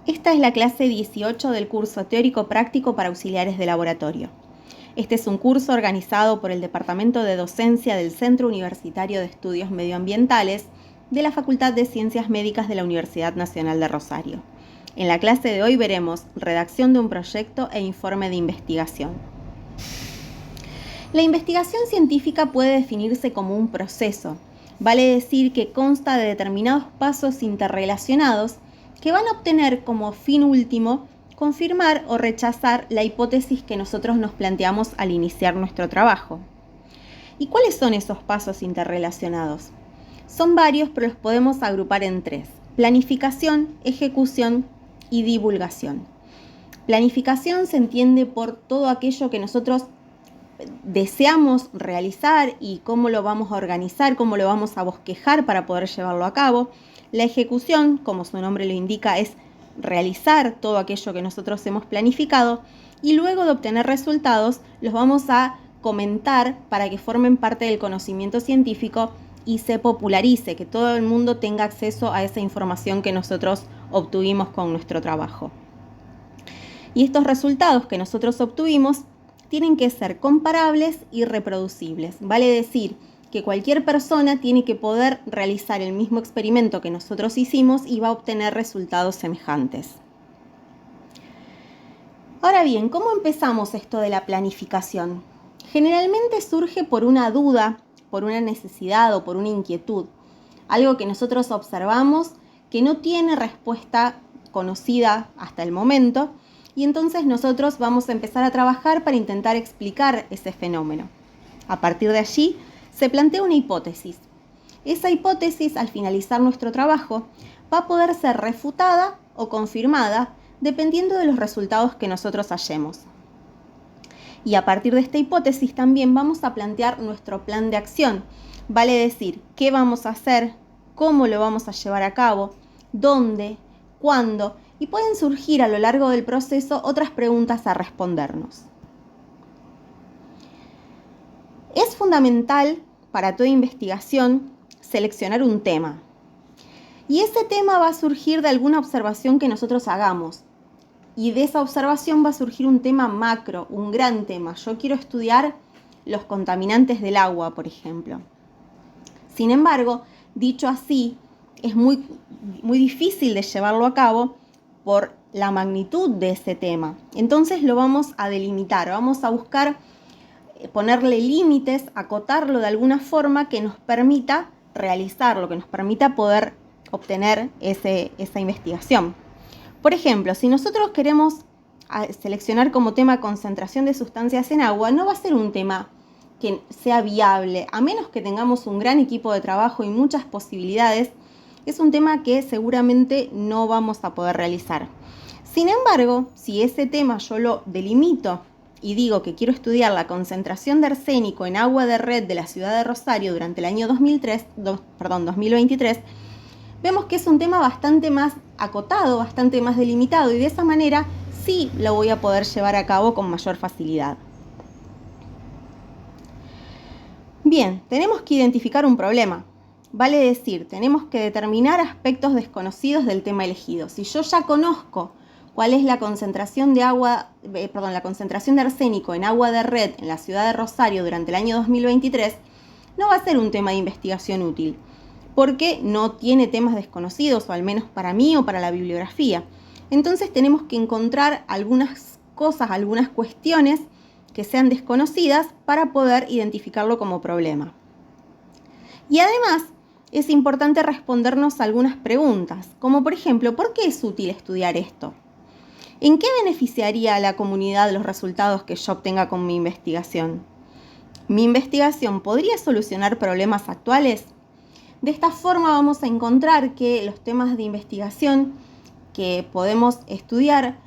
Esta es la clase 18 del curso Teórico Práctico para Auxiliares de Laboratorio. Este es un curso organizado por el Departamento de Docencia del Centro Universitario de Estudios Medioambientales de la Facultad de Ciencias Médicas de la Universidad Nacional de Rosario. En la clase de hoy veremos redacción de un proyecto e informe de investigación. La investigación científica puede definirse como un proceso, vale decir que consta de determinados pasos interrelacionados que van a obtener como fin último confirmar o rechazar la hipótesis que nosotros nos planteamos al iniciar nuestro trabajo. ¿Y cuáles son esos pasos interrelacionados? Son varios, pero los podemos agrupar en tres: planificación, ejecución y divulgación. Planificación se entiende por todo aquello que nosotros deseamos realizar y cómo lo vamos a organizar, cómo lo vamos a bosquejar para poder llevarlo a cabo. La ejecución, como su nombre lo indica, es realizar todo aquello que nosotros hemos planificado y luego de obtener resultados los vamos a comentar para que formen parte del conocimiento científico y se popularice, que todo el mundo tenga acceso a esa información que nosotros obtuvimos con nuestro trabajo. Y estos resultados que nosotros obtuvimos tienen que ser comparables y reproducibles. Vale decir que cualquier persona tiene que poder realizar el mismo experimento que nosotros hicimos y va a obtener resultados semejantes. Ahora bien, ¿cómo empezamos esto de la planificación? Generalmente surge por una duda, por una necesidad o por una inquietud. Algo que nosotros observamos que no tiene respuesta conocida hasta el momento, y entonces nosotros vamos a empezar a trabajar para intentar explicar ese fenómeno. A partir de allí se plantea una hipótesis. Esa hipótesis, al finalizar nuestro trabajo, va a poder ser refutada o confirmada dependiendo de los resultados que nosotros hallemos. Y a partir de esta hipótesis también vamos a plantear nuestro plan de acción. Vale decir, qué vamos a hacer, cómo lo vamos a llevar a cabo, dónde, cuándo, y pueden surgir a lo largo del proceso otras preguntas a respondernos. Es fundamental para toda investigación seleccionar un tema. Y ese tema va a surgir de alguna observación que nosotros hagamos. Y de esa observación va a surgir un tema macro, un gran tema. Yo quiero estudiar los contaminantes del agua, por ejemplo. Sin embargo, dicho así, es muy difícil de llevarlo a cabo por la magnitud de ese tema. Entonces lo vamos a delimitar, vamos a buscar ponerle límites, acotarlo de alguna forma que nos permita realizarlo, que nos permita poder obtener esa investigación. Por ejemplo, si nosotros queremos seleccionar como tema concentración de sustancias en agua, no va a ser un tema que sea viable, a menos que tengamos un gran equipo de trabajo y muchas posibilidades. Es un tema que seguramente no vamos a poder realizar. Sin embargo, si ese tema yo lo delimito y digo que quiero estudiar la concentración de arsénico en agua de red de la ciudad de Rosario durante el año 2023, vemos que es un tema bastante más acotado, bastante más delimitado, y de esa manera sí lo voy a poder llevar a cabo con mayor facilidad. Bien, tenemos que identificar un problema. Vale decir, tenemos que determinar aspectos desconocidos del tema elegido. Si yo ya conozco cuál es la concentración de arsénico en agua de red en la ciudad de Rosario durante el año 2023, no va a ser un tema de investigación útil, porque no tiene temas desconocidos, o al menos para mí o para la bibliografía. Entonces tenemos que encontrar algunas cosas, algunas cuestiones que sean desconocidas para poder identificarlo como problema. Y además, es importante respondernos algunas preguntas, como por ejemplo, ¿por qué es útil estudiar esto? ¿En qué beneficiaría a la comunidad los resultados que yo obtenga con mi investigación? ¿Mi investigación podría solucionar problemas actuales? De esta forma vamos a encontrar que los temas de investigación que podemos estudiar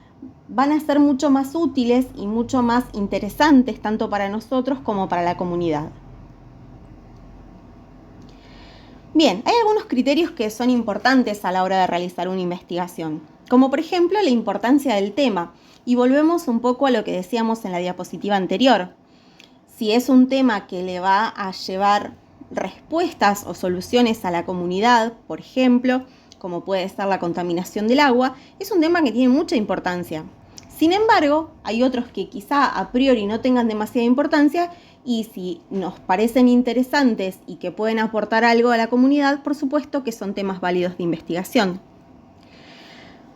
van a ser mucho más útiles y mucho más interesantes tanto para nosotros como para la comunidad. Bien, hay algunos criterios que son importantes a la hora de realizar una investigación, como por ejemplo la importancia del tema, y volvemos un poco a lo que decíamos en la diapositiva anterior. Si es un tema que le va a llevar respuestas o soluciones a la comunidad, por ejemplo, como puede ser la contaminación del agua, es un tema que tiene mucha importancia. Sin embargo, hay otros que quizá a priori no tengan demasiada importancia y si nos parecen interesantes y que pueden aportar algo a la comunidad, por supuesto que son temas válidos de investigación.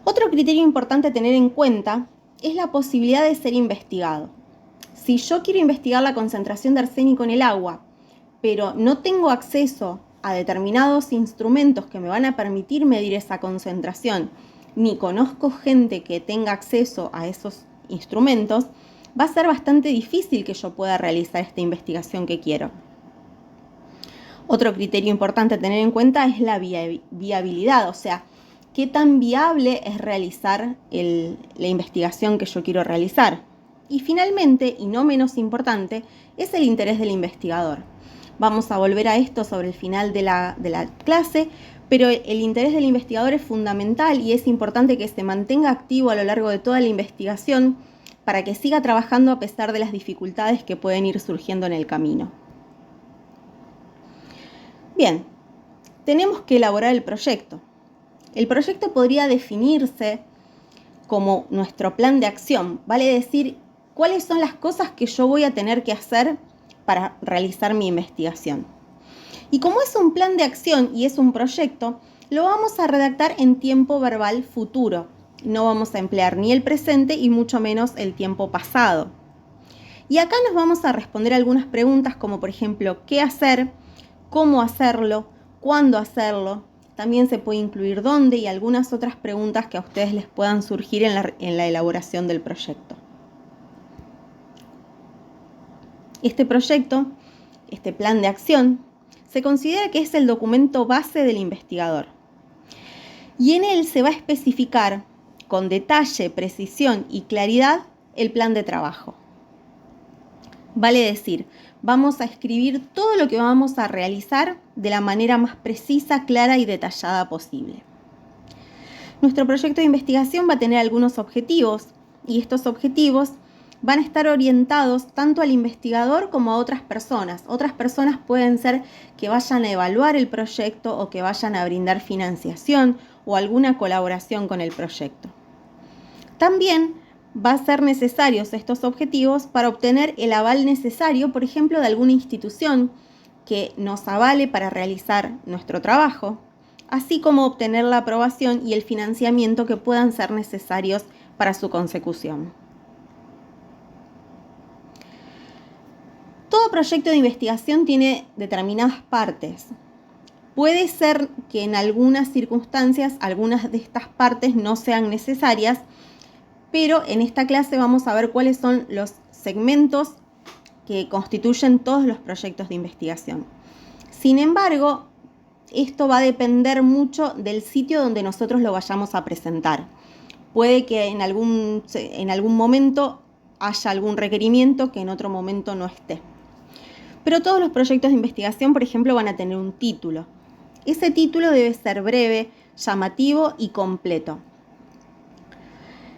Otro criterio importante a tener en cuenta es la posibilidad de ser investigado. Si yo quiero investigar la concentración de arsénico en el agua, pero no tengo acceso a determinados instrumentos que me van a permitir medir esa concentración, ni conozco gente que tenga acceso a esos instrumentos, va a ser bastante difícil que yo pueda realizar esta investigación que quiero. Otro criterio importante a tener en cuenta es la viabilidad, o sea, qué tan viable es realizar la investigación que yo quiero realizar. Y finalmente, y no menos importante, es el interés del investigador. Vamos a volver a esto sobre el final de la clase, pero el interés del investigador es fundamental y es importante que se mantenga activo a lo largo de toda la investigación para que siga trabajando a pesar de las dificultades que pueden ir surgiendo en el camino. Bien, tenemos que elaborar el proyecto. El proyecto podría definirse como nuestro plan de acción, vale decir, cuáles son las cosas que yo voy a tener que hacer para realizar mi investigación. Y como es un plan de acción y es un proyecto, lo vamos a redactar en tiempo verbal futuro. No vamos a emplear ni el presente y mucho menos el tiempo pasado. Y acá nos vamos a responder algunas preguntas como por ejemplo, ¿qué hacer? ¿Cómo hacerlo? ¿Cuándo hacerlo? También se puede incluir dónde y algunas otras preguntas que a ustedes les puedan surgir en la elaboración del proyecto. Este proyecto, este plan de acción, se considera que es el documento base del investigador. Y en él se va a especificar con detalle, precisión y claridad el plan de trabajo. Vale decir, vamos a escribir todo lo que vamos a realizar de la manera más precisa, clara y detallada posible. Nuestro proyecto de investigación va a tener algunos objetivos y estos objetivos van a estar orientados tanto al investigador como a otras personas. Otras personas pueden ser que vayan a evaluar el proyecto o que vayan a brindar financiación o alguna colaboración con el proyecto. También va a ser necesarios estos objetivos para obtener el aval necesario, por ejemplo, de alguna institución que nos avale para realizar nuestro trabajo, así como obtener la aprobación y el financiamiento que puedan ser necesarios para su consecución. Todo proyecto de investigación tiene determinadas partes. Puede ser que en algunas circunstancias algunas de estas partes no sean necesarias, pero en esta clase vamos a ver cuáles son los segmentos que constituyen todos los proyectos de investigación. Sin embargo, esto va a depender mucho del sitio donde nosotros lo vayamos a presentar. Puede que en algún momento haya algún requerimiento que en otro momento no esté. Pero todos los proyectos de investigación, por ejemplo, van a tener un título. Ese título debe ser breve, llamativo y completo.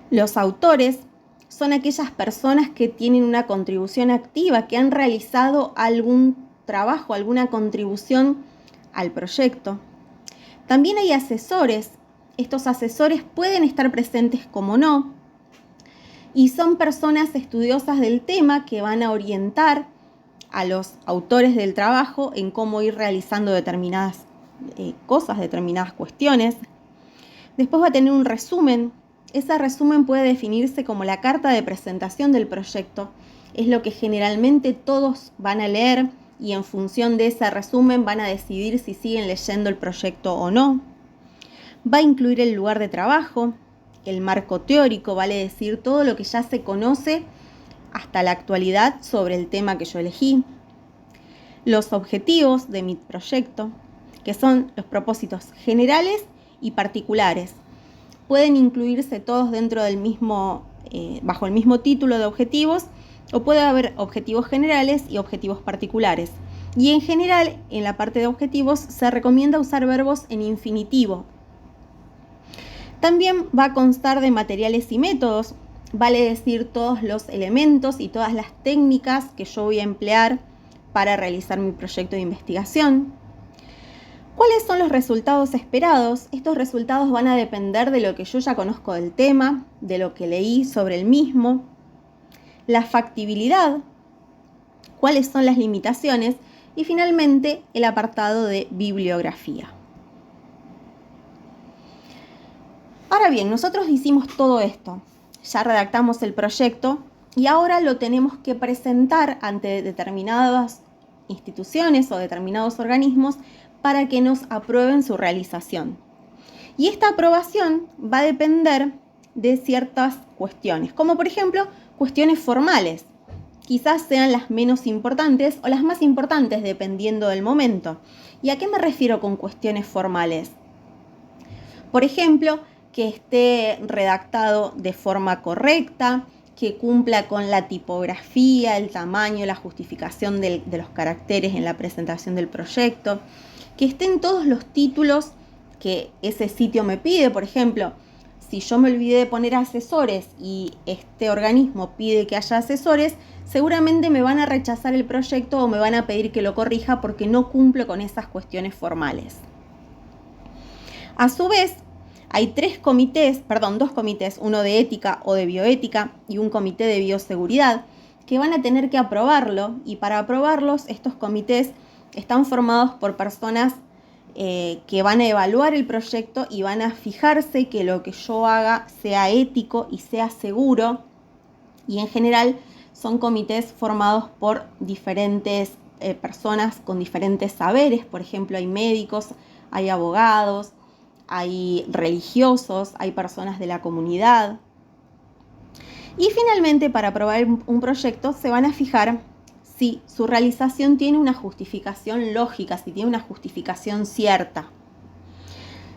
Los autores son aquellas personas que tienen una contribución activa, que han realizado algún trabajo, alguna contribución al proyecto. También hay asesores. Estos asesores pueden estar presentes como no. Y son personas estudiosas del tema que van a orientar a los autores del trabajo en cómo ir realizando determinadas cosas, determinadas cuestiones. Después va a tener un resumen. Ese resumen puede definirse como la carta de presentación del proyecto. Es lo que generalmente todos van a leer y en función de ese resumen van a decidir si siguen leyendo el proyecto o no. Va a incluir el lugar de trabajo, el marco teórico, vale decir todo lo que ya se conoce hasta la actualidad sobre el tema que yo elegí. Los objetivos de mi proyecto, que son los propósitos generales y particulares. Pueden incluirse todos dentro del bajo el mismo título de objetivos, o puede haber objetivos generales y objetivos particulares. Y en general, en la parte de objetivos, se recomienda usar verbos en infinitivo. También va a constar de materiales y métodos, vale decir todos los elementos y todas las técnicas que yo voy a emplear para realizar mi proyecto de investigación. ¿Cuáles son los resultados esperados? Estos resultados van a depender de lo que yo ya conozco del tema, de lo que leí sobre el mismo, la factibilidad, cuáles son las limitaciones y finalmente el apartado de bibliografía. Ahora bien, nosotros hicimos todo esto, ya redactamos el proyecto y ahora lo tenemos que presentar ante determinadas instituciones o determinados organismos para que nos aprueben su realización. Y esta aprobación va a depender de ciertas cuestiones, como por ejemplo cuestiones formales. Quizás sean las menos importantes o las más importantes dependiendo del momento. ¿Y a qué me refiero con cuestiones formales? Por ejemplo, que esté redactado de forma correcta, que cumpla con la tipografía, el tamaño, la justificación de los caracteres en la presentación del proyecto, que estén todos los títulos que ese sitio me pide. Por ejemplo, si yo me olvidé de poner asesores y este organismo pide que haya asesores, seguramente me van a rechazar el proyecto o me van a pedir que lo corrija porque no cumplo con esas cuestiones formales. A su vez, hay dos comités, uno de ética o de bioética y un comité de bioseguridad, que van a tener que aprobarlo, y para aprobarlos estos comités están formados por personas que van a evaluar el proyecto y van a fijarse que lo que yo haga sea ético y sea seguro, y en general son comités formados por diferentes personas con diferentes saberes. Por ejemplo, hay médicos, hay abogados, hay religiosos, hay personas de la comunidad. Y finalmente, para aprobar un proyecto se van a fijar si su realización tiene una justificación lógica, si tiene una justificación cierta.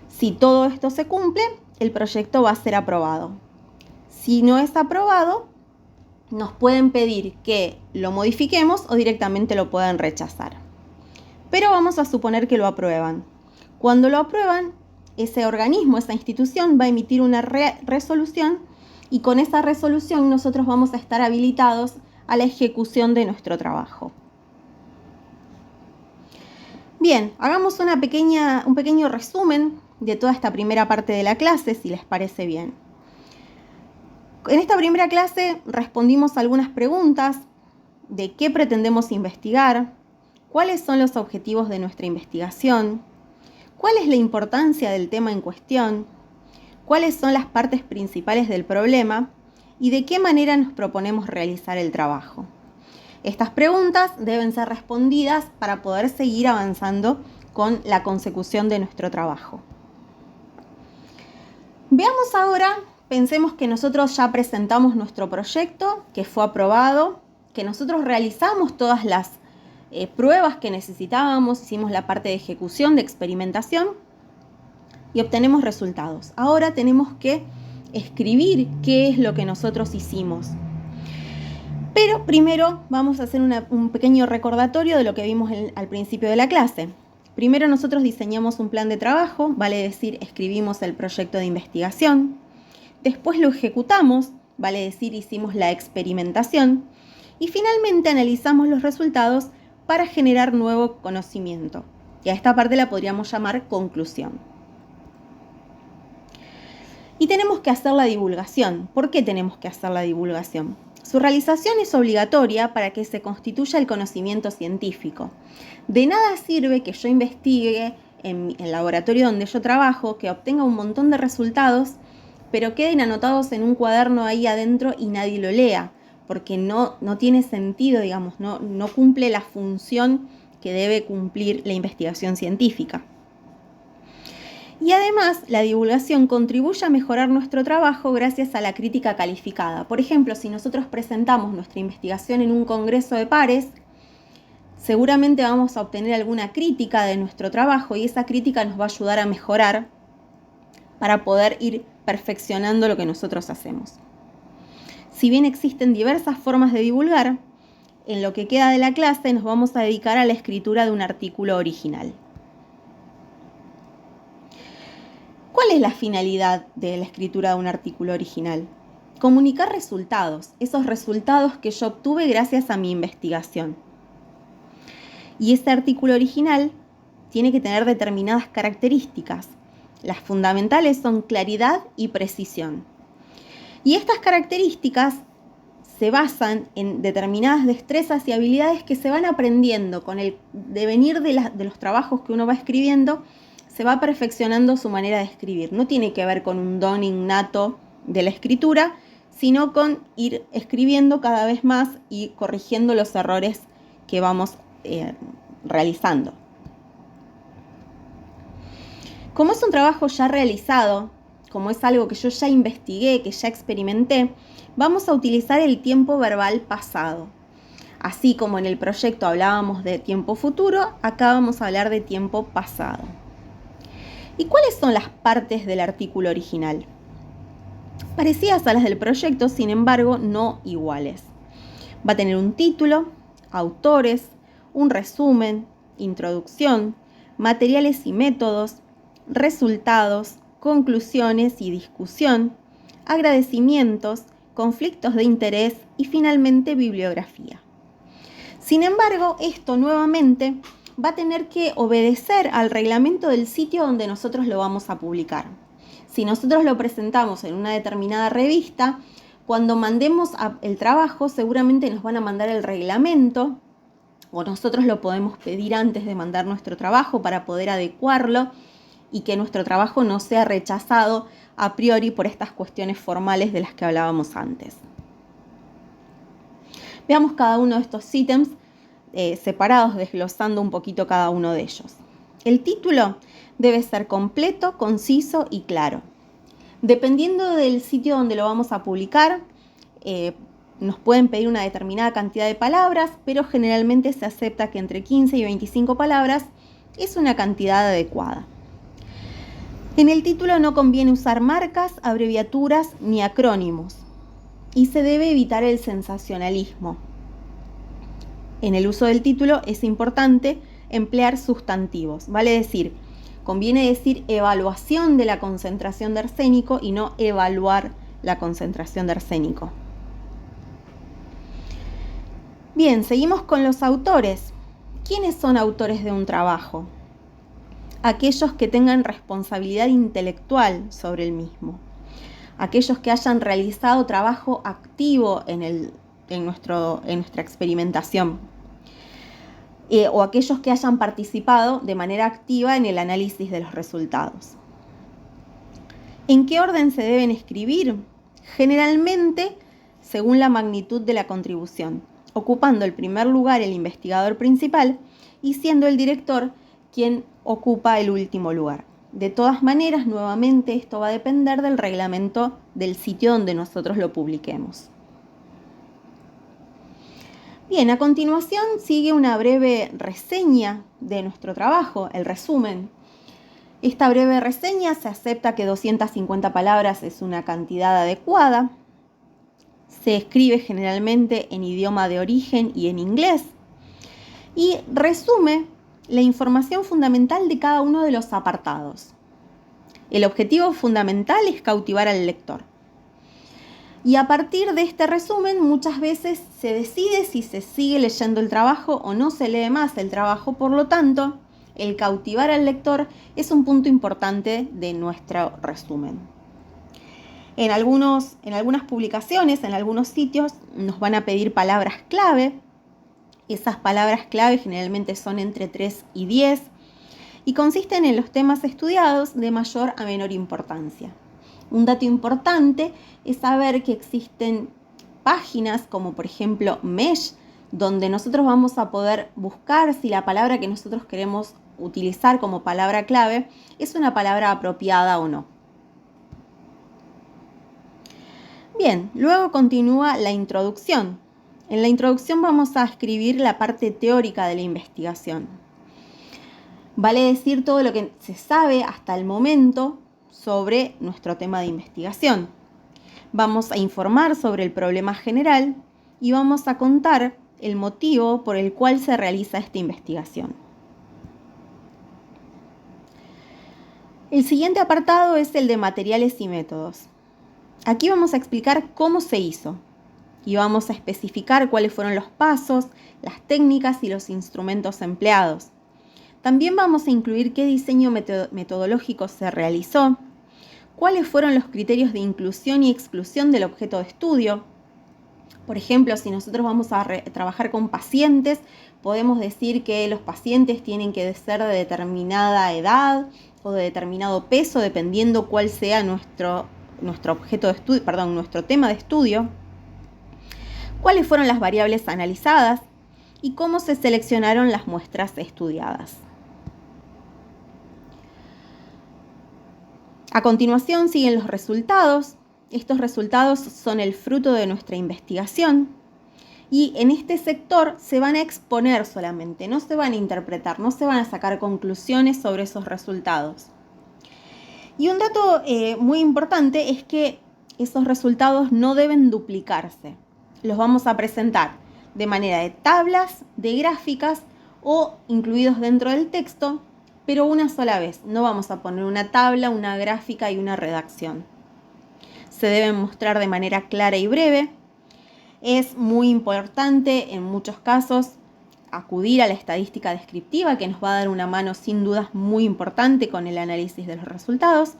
Si todo esto se cumple, el proyecto va a ser aprobado. Si no es aprobado, nos pueden pedir que lo modifiquemos o directamente lo pueden rechazar. Pero vamos a suponer que lo aprueban. Cuando lo aprueban, ese organismo, esa institución va a emitir una resolución, y con esa resolución nosotros vamos a estar habilitados a la ejecución de nuestro trabajo. Bien, hagamos un pequeño resumen de toda esta primera parte de la clase, si les parece bien. En esta primera clase respondimos algunas preguntas de qué pretendemos investigar, cuáles son los objetivos de nuestra investigación, cuál es la importancia del tema en cuestión, cuáles son las partes principales del problema y de qué manera nos proponemos realizar el trabajo. Estas preguntas deben ser respondidas para poder seguir avanzando con la consecución de nuestro trabajo. Veamos ahora, pensemos que nosotros ya presentamos nuestro proyecto, que fue aprobado, que nosotros realizamos todas las pruebas que necesitábamos, hicimos la parte de ejecución, de experimentación y obtenemos resultados. Ahora tenemos que escribir qué es lo que nosotros hicimos. Pero primero vamos a hacer un pequeño recordatorio de lo que vimos al principio de la clase. Primero nosotros diseñamos un plan de trabajo, vale decir, escribimos el proyecto de investigación. Después lo ejecutamos, vale decir, hicimos la experimentación. Y finalmente analizamos los resultados para generar nuevo conocimiento. Y a esta parte la podríamos llamar conclusión. Y tenemos que hacer la divulgación. ¿Por qué tenemos que hacer la divulgación? Su realización es obligatoria para que se constituya el conocimiento científico. De nada sirve que yo investigue en el laboratorio donde yo trabajo, que obtenga un montón de resultados, pero queden anotados en un cuaderno ahí adentro y nadie lo lea, porque no tiene sentido, digamos, no cumple la función que debe cumplir la investigación científica. Y además, la divulgación contribuye a mejorar nuestro trabajo gracias a la crítica calificada. Por ejemplo, si nosotros presentamos nuestra investigación en un congreso de pares, seguramente vamos a obtener alguna crítica de nuestro trabajo y esa crítica nos va a ayudar a mejorar para poder ir perfeccionando lo que nosotros hacemos. Si bien existen diversas formas de divulgar, en lo que queda de la clase nos vamos a dedicar a la escritura de un artículo original. ¿Cuál es la finalidad de la escritura de un artículo original? Comunicar resultados, esos resultados que yo obtuve gracias a mi investigación. Y ese artículo original tiene que tener determinadas características. Las fundamentales son claridad y precisión. Y estas características se basan en determinadas destrezas y habilidades que se van aprendiendo con el devenir de los trabajos que uno va escribiendo, se va perfeccionando su manera de escribir. No tiene que ver con un don innato de la escritura, sino con ir escribiendo cada vez más y corrigiendo los errores que vamos realizando. Como es un trabajo ya realizado, como es algo que yo ya investigué, que ya experimenté, vamos a utilizar el tiempo verbal pasado. Así como en el proyecto hablábamos de tiempo futuro, acá vamos a hablar de tiempo pasado. ¿Y cuáles son las partes del artículo original? Parecidas a las del proyecto, sin embargo, no iguales. Va a tener un título, autores, un resumen, introducción, materiales y métodos, resultados, conclusiones y discusión, agradecimientos, conflictos de interés y finalmente bibliografía. Sin embargo, esto nuevamente va a tener que obedecer al reglamento del sitio donde nosotros lo vamos a publicar. Si nosotros lo presentamos en una determinada revista, cuando mandemos el trabajo seguramente nos van a mandar el reglamento o nosotros lo podemos pedir antes de mandar nuestro trabajo para poder adecuarlo y que nuestro trabajo no sea rechazado a priori por estas cuestiones formales de las que hablábamos antes. Veamos cada uno de estos ítems separados, desglosando un poquito cada uno de ellos. El título debe ser completo, conciso y claro. Dependiendo del sitio donde lo vamos a publicar, nos pueden pedir una determinada cantidad de palabras, pero generalmente se acepta que entre 15 y 25 palabras es una cantidad adecuada. En el título no conviene usar marcas, abreviaturas ni acrónimos y se debe evitar el sensacionalismo. En el uso del título es importante emplear sustantivos, vale decir, conviene decir evaluación de la concentración de arsénico y no evaluar la concentración de arsénico. Bien, seguimos con los autores. ¿Quiénes son autores de un trabajo? Aquellos que tengan responsabilidad intelectual sobre el mismo. Aquellos que hayan realizado trabajo activo en nuestra experimentación. O aquellos que hayan participado de manera activa en el análisis de los resultados. ¿En qué orden se deben escribir? Generalmente, según la magnitud de la contribución, ocupando el primer lugar el investigador principal y siendo el director quien ocupa el último lugar. De todas maneras, nuevamente, esto va a depender del reglamento del sitio donde nosotros lo publiquemos. Bien, a continuación sigue una breve reseña de nuestro trabajo, el resumen. Esta breve reseña se acepta que 250 palabras es una cantidad adecuada. Se escribe generalmente en idioma de origen y en inglés. Y resume la información fundamental de cada uno de los apartados. El objetivo fundamental es cautivar al lector. Y a partir de este resumen muchas veces se decide si se sigue leyendo el trabajo o no se lee más el trabajo. Por lo tanto, el cautivar al lector es un punto importante de nuestro resumen. En algunas publicaciones, en algunos sitios, nos van a pedir palabras clave. Esas palabras clave generalmente son entre 3 y 10 y consisten en los temas estudiados de mayor a menor importancia. Un dato importante es saber que existen páginas como por ejemplo Mesh, donde nosotros vamos a poder buscar si la palabra que nosotros queremos utilizar como palabra clave es una palabra apropiada o no. Bien, luego continúa la introducción. En la introducción vamos a escribir la parte teórica de la investigación. Vale decir todo lo que se sabe hasta el momento sobre nuestro tema de investigación. Vamos a informar sobre el problema general y vamos a contar el motivo por el cual se realiza esta investigación. El siguiente apartado es el de materiales y métodos. Aquí vamos a explicar cómo se hizo y vamos a especificar cuáles fueron los pasos, las técnicas y los instrumentos empleados. También vamos a incluir qué diseño metodológico se realizó, cuáles fueron los criterios de inclusión y exclusión del objeto de estudio. Por ejemplo, si nosotros vamos a trabajar con pacientes, podemos decir que los pacientes tienen que ser de determinada edad o de determinado peso, dependiendo cuál sea nuestro objeto de estudio, nuestro tema de estudio. Cuáles fueron las variables analizadas y cómo se seleccionaron las muestras estudiadas. A continuación siguen los resultados. Estos resultados son el fruto de nuestra investigación y en este sector se van a exponer solamente, no se van a interpretar, no se van a sacar conclusiones sobre esos resultados. Y un dato muy importante es que esos resultados no deben duplicarse. Los vamos a presentar de manera de tablas, de gráficas o incluidos dentro del texto, pero una sola vez. No vamos a poner una tabla, una gráfica y una redacción. Se deben mostrar de manera clara y breve. Es muy importante en muchos casos acudir a la estadística descriptiva, que nos va a dar una mano sin dudas muy importante con el análisis de los resultados.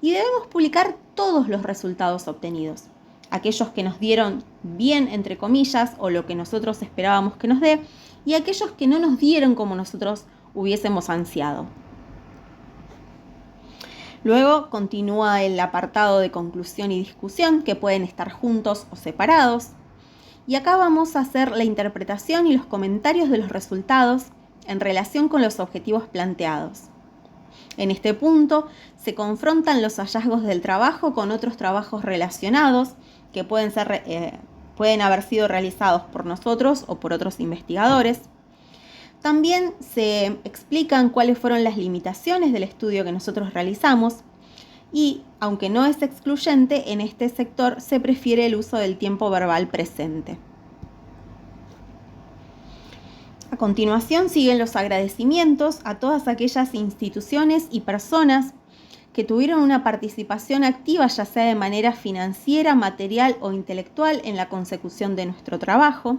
Y debemos publicar todos los resultados obtenidos. Aquellos que nos dieron bien, entre comillas, o lo que nosotros esperábamos que nos dé, y aquellos que no nos dieron como nosotros hubiésemos ansiado. Luego continúa el apartado de conclusión y discusión, que pueden estar juntos o separados. Y acá vamos a hacer la interpretación y los comentarios de los resultados en relación con los objetivos planteados. En este punto se confrontan los hallazgos del trabajo con otros trabajos relacionados que pueden haber sido realizados por nosotros o por otros investigadores. También se explican cuáles fueron las limitaciones del estudio que nosotros realizamos y, aunque no es excluyente, en este sector se prefiere el uso del tiempo verbal presente. A continuación siguen los agradecimientos a todas aquellas instituciones y personas que tuvieron una participación activa, ya sea de manera financiera, material o intelectual, en la consecución de nuestro trabajo.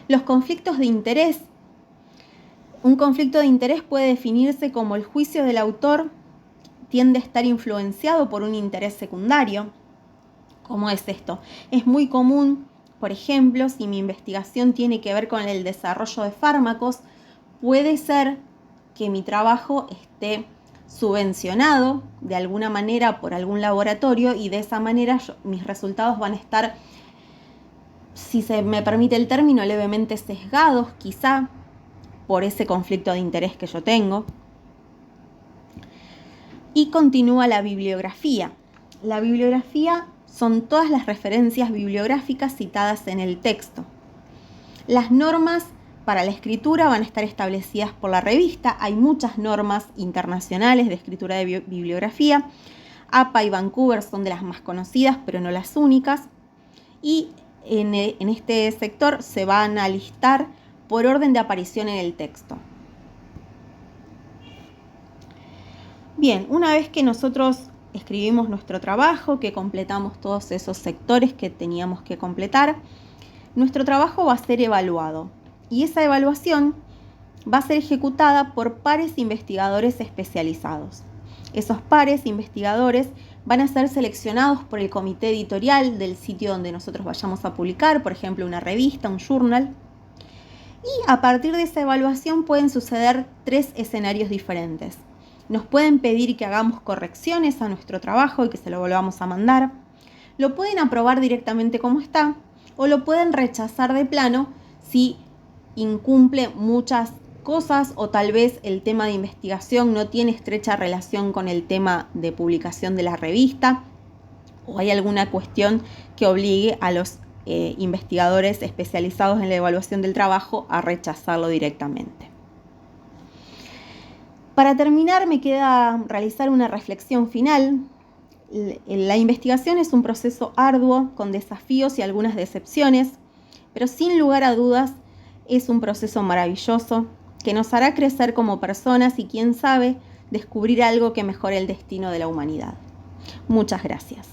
Los conflictos de interés. Un conflicto de interés puede definirse como el juicio del autor tiende a estar influenciado por un interés secundario. ¿Cómo es esto? Es muy común, por ejemplo, si mi investigación tiene que ver con el desarrollo de fármacos, puede ser que mi trabajo esté subvencionado de alguna manera por algún laboratorio y de esa manera mis resultados van a estar, si se me permite el término, levemente sesgados, quizá por ese conflicto de interés que yo tengo. Y continúa la bibliografía. La bibliografía son todas las referencias bibliográficas citadas en el texto. Las normas para la escritura van a estar establecidas por la revista. Hay muchas normas internacionales de escritura de bibliografía. APA y Vancouver son de las más conocidas, pero no las únicas. Y en este sector se van a listar por orden de aparición en el texto. Bien, una vez que nosotros escribimos nuestro trabajo, que completamos todos esos sectores que teníamos que completar, nuestro trabajo va a ser evaluado. Y esa evaluación va a ser ejecutada por pares investigadores especializados. Esos pares investigadores van a ser seleccionados por el comité editorial del sitio donde nosotros vayamos a publicar, por ejemplo, una revista, un journal. Y a partir de esa evaluación pueden suceder 3 escenarios diferentes. Nos pueden pedir que hagamos correcciones a nuestro trabajo y que se lo volvamos a mandar. Lo pueden aprobar directamente como está o lo pueden rechazar de plano si incumple muchas cosas o tal vez el tema de investigación no tiene estrecha relación con el tema de publicación de la revista o hay alguna cuestión que obligue a los investigadores especializados en la evaluación del trabajo a rechazarlo directamente. Para terminar, me queda realizar una reflexión final. La investigación es un proceso arduo, con desafíos y algunas decepciones, pero sin lugar a dudas es un proceso maravilloso que nos hará crecer como personas y, quién sabe, descubrir algo que mejore el destino de la humanidad. Muchas gracias.